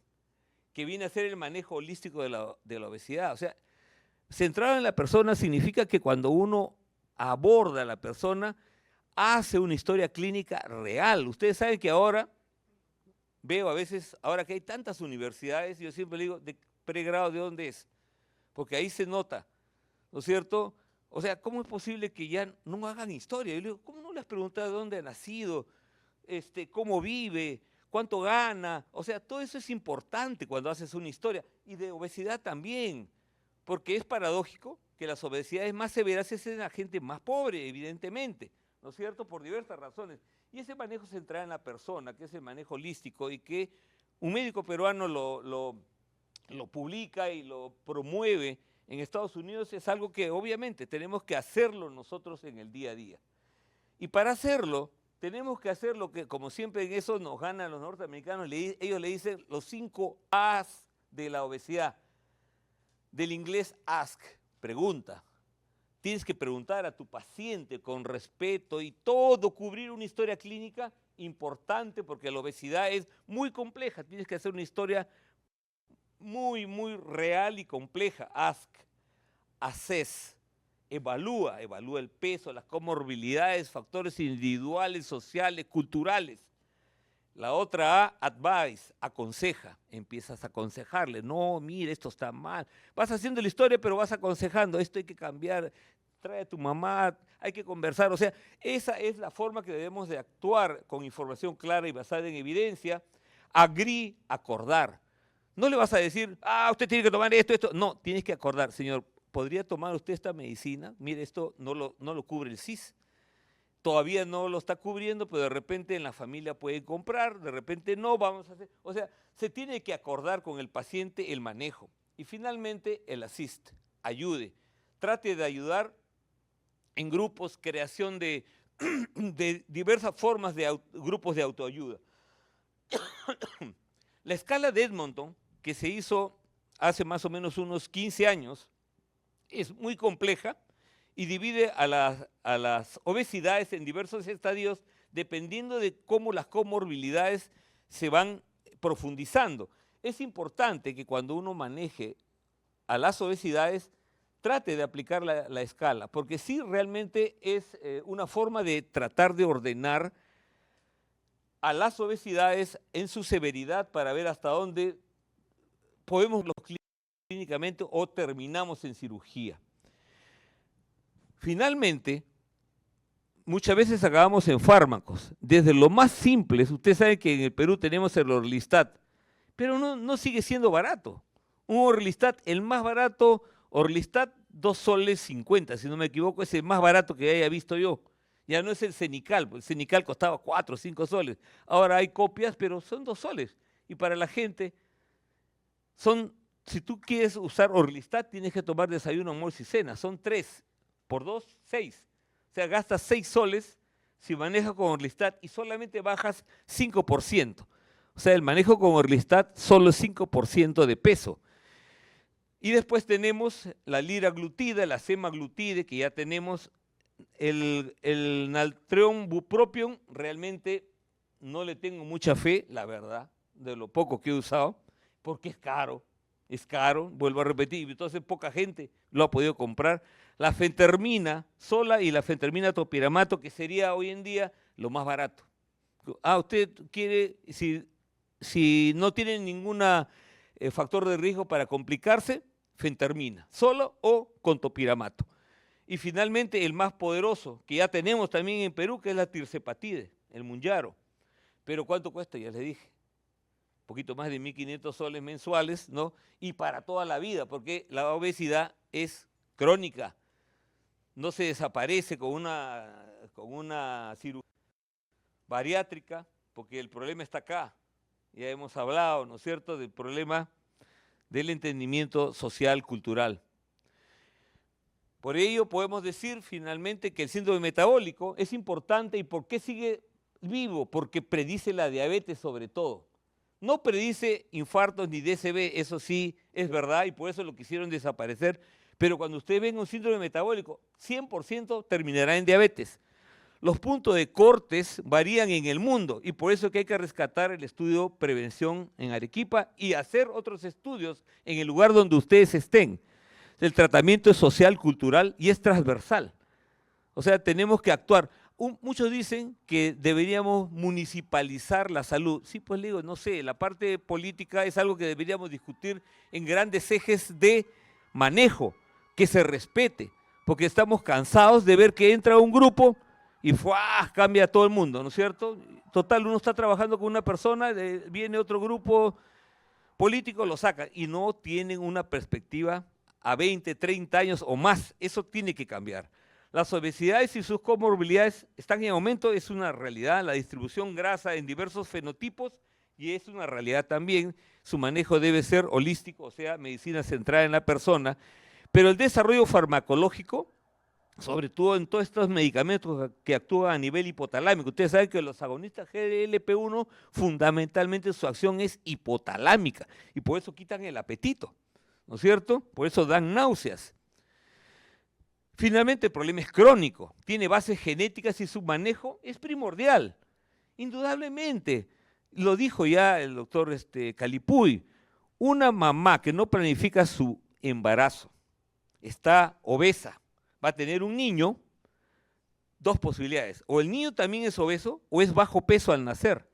que viene a ser el manejo holístico de la obesidad. O sea, centrado en la persona significa que cuando uno aborda a la persona, hace una historia clínica real. Ustedes saben que ahora, veo a veces, ahora que hay tantas universidades, yo siempre digo, ¿de pregrado de dónde es? Porque ahí se nota, ¿no es cierto? O sea, ¿cómo es posible que ya no hagan historia? Yo le digo, ¿cómo no le has preguntado de dónde ha nacido? ¿Cómo vive? ¿Cuánto gana? O sea, todo eso es importante cuando haces una historia. Y de obesidad también, porque es paradójico que las obesidades más severas es en la gente más pobre, evidentemente. ¿no es cierto?, por diversas razones. Y ese manejo central en la persona, que es el manejo holístico y que un médico peruano lo publica y lo promueve en Estados Unidos, es algo que obviamente tenemos que hacerlo nosotros en el día a día. Y para hacerlo, tenemos que hacer lo que, como siempre en eso nos ganan los norteamericanos, ellos le dicen los 5 A's de la obesidad. Del inglés ask, pregunta. Tienes que preguntar a tu paciente con respeto y todo, cubrir una historia clínica importante porque la obesidad es muy compleja. Tienes que hacer una historia muy, muy real y compleja. Ask, assess, evalúa el peso, las comorbilidades, factores individuales, sociales, culturales. La otra A, advise, aconseja, empiezas a aconsejarle, no, mire, esto está mal. Vas haciendo la historia, pero vas aconsejando, esto hay que cambiar, trae a tu mamá, hay que conversar. O sea, esa es la forma que debemos de actuar con información clara y basada en evidencia. Agree, acordar. No le vas a decir, usted tiene que tomar esto. No, tienes que acordar, señor, ¿podría tomar usted esta medicina? Mire, esto no lo cubre el SIS. Todavía no lo está cubriendo, pero de repente en la familia puede comprar, de repente no, vamos a hacer. O sea, se tiene que acordar con el paciente el manejo. Y finalmente el assist, ayude. Trate de ayudar en grupos, creación de diversas formas de grupos de autoayuda. La escala de Edmonton, que se hizo hace más o menos unos 15 años, es muy compleja y divide a las obesidades en diversos estadios dependiendo de cómo las comorbilidades se van profundizando. Es importante que cuando uno maneje a las obesidades trate de aplicar la escala, porque sí realmente es una forma de tratar de ordenar a las obesidades en su severidad para ver hasta dónde podemos clínicamente o terminamos en cirugía. Finalmente, muchas veces acabamos en fármacos, desde lo más simples. Usted sabe que en el Perú tenemos el Orlistat, pero no sigue siendo barato. Un Orlistat, el más barato, Orlistat, 2 soles 50, si no me equivoco, es el más barato que haya visto yo. Ya no es el Cenical, el Cenical costaba 4 o 5 soles. Ahora hay copias, pero son 2 soles. Y para la gente, si tú quieres usar Orlistat, tienes que tomar desayuno, almuerzo y cena. Son 3 por 2, 6. O sea, gastas 6 soles si manejas con Orlistat y solamente bajas 5%. O sea, el manejo con Orlistat solo es 5% de peso. Y después tenemos la liraglutida, la semaglutide, que ya tenemos. El naltrexone bupropion, realmente no le tengo mucha fe, la verdad, de lo poco que he usado, porque es caro, vuelvo a repetir, entonces poca gente lo ha podido comprar. La fentermina sola y la fentermina topiramato, que sería hoy en día lo más barato. Usted quiere, si no tiene ningún factor de riesgo para complicarse, fentermina, solo o con topiramato. Y finalmente el más poderoso, que ya tenemos también en Perú, que es la tirzepatide, el Mounjaro. Pero ¿cuánto cuesta? Ya les dije. Un poquito más de 1.500 soles mensuales, ¿no? Y para toda la vida, porque la obesidad es crónica. No se desaparece con una cirugía bariátrica, porque el problema está acá. Ya hemos hablado, ¿no es cierto?, del problema del entendimiento social, cultural. Por ello podemos decir finalmente que el síndrome metabólico es importante. ¿Y por qué sigue vivo? Porque predice la diabetes sobre todo. No predice infartos ni DSB, eso sí es verdad y por eso lo quisieron desaparecer. Pero cuando usted venga un síndrome metabólico, 100% terminará en diabetes. Los puntos de cortes varían en el mundo y por eso que hay que rescatar el estudio prevención en Arequipa y hacer otros estudios en el lugar donde ustedes estén. El tratamiento es social, cultural y es transversal. O sea, tenemos que actuar. Muchos dicen que deberíamos municipalizar la salud. Sí, pues le digo, no sé, la parte política es algo que deberíamos discutir en grandes ejes de manejo, que se respete, porque estamos cansados de ver que entra un grupo y ¡fuah!, cambia todo el mundo, ¿no es cierto? Total, uno está trabajando con una persona, viene otro grupo político, lo saca y no tienen una perspectiva a 20, 30 años o más. Eso tiene que cambiar. Las obesidades y sus comorbilidades están en aumento, es una realidad. La distribución grasa en diversos fenotipos y es una realidad también. Su manejo debe ser holístico, o sea, medicina centrada en la persona. Pero el desarrollo farmacológico, sobre todo en todos estos medicamentos que actúan a nivel hipotalámico. Ustedes saben que los agonistas GLP-1 fundamentalmente su acción es hipotalámica y por eso quitan el apetito, ¿no es cierto? Por eso dan náuseas. Finalmente el problema es crónico, tiene bases genéticas y su manejo es primordial, indudablemente. Lo dijo ya el doctor Calipuy, una mamá que no planifica su embarazo, está obesa, va a tener un niño, dos posibilidades, o el niño también es obeso o es bajo peso al nacer,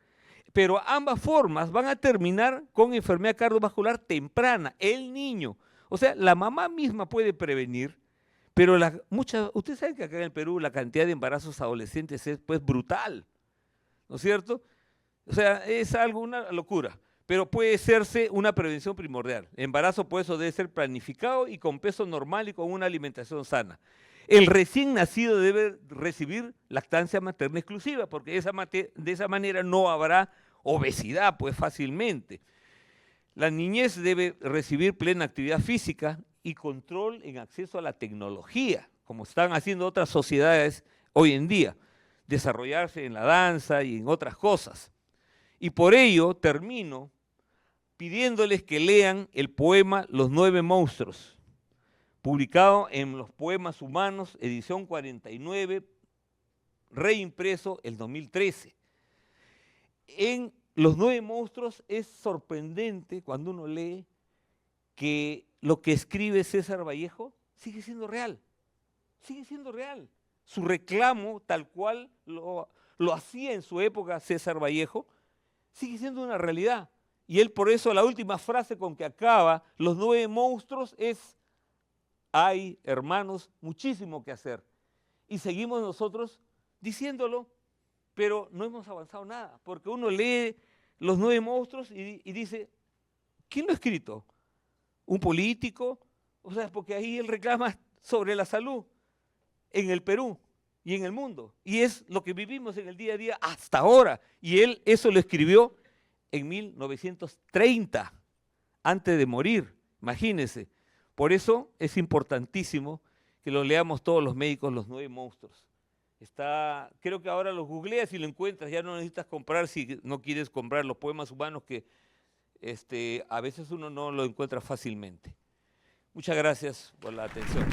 pero ambas formas van a terminar con enfermedad cardiovascular temprana, el niño, o sea, la mamá misma puede prevenir, pero ustedes saben que acá en el Perú la cantidad de embarazos adolescentes es pues brutal, ¿no es cierto? O sea, es una locura, pero puede serse una prevención primordial. El embarazo por eso debe ser planificado y con peso normal y con una alimentación sana. El recién nacido debe recibir lactancia materna exclusiva, porque de esa manera no habrá obesidad pues fácilmente. La niñez debe recibir plena actividad física y control en acceso a la tecnología, como están haciendo otras sociedades hoy en día, desarrollarse en la danza y en otras cosas. Y por ello termino pidiéndoles que lean el poema Los 9 monstruos, publicado en Los Poemas Humanos, edición 49, reimpreso el 2013. En Los 9 monstruos es sorprendente cuando uno lee que lo que escribe César Vallejo sigue siendo real, sigue siendo real. Su reclamo, tal cual lo hacía en su época César Vallejo, sigue siendo una realidad. Y él por eso la última frase con que acaba Los 9 monstruos es: hay, hermanos, muchísimo que hacer. Y seguimos nosotros diciéndolo, pero no hemos avanzado nada, porque uno lee Los 9 monstruos y dice, ¿quién lo ha escrito? ¿Un político? O sea, porque ahí él reclama sobre la salud en el Perú y en el mundo. Y es lo que vivimos en el día a día hasta ahora. Y él eso lo escribió en 1930, antes de morir, imagínense. Por eso es importantísimo que lo leamos todos los médicos, Los 9 monstruos. Creo que ahora lo googleas y lo encuentras, ya no necesitas comprar si no quieres comprar Los Poemas Humanos, que a veces uno no lo encuentra fácilmente. Muchas gracias por la atención.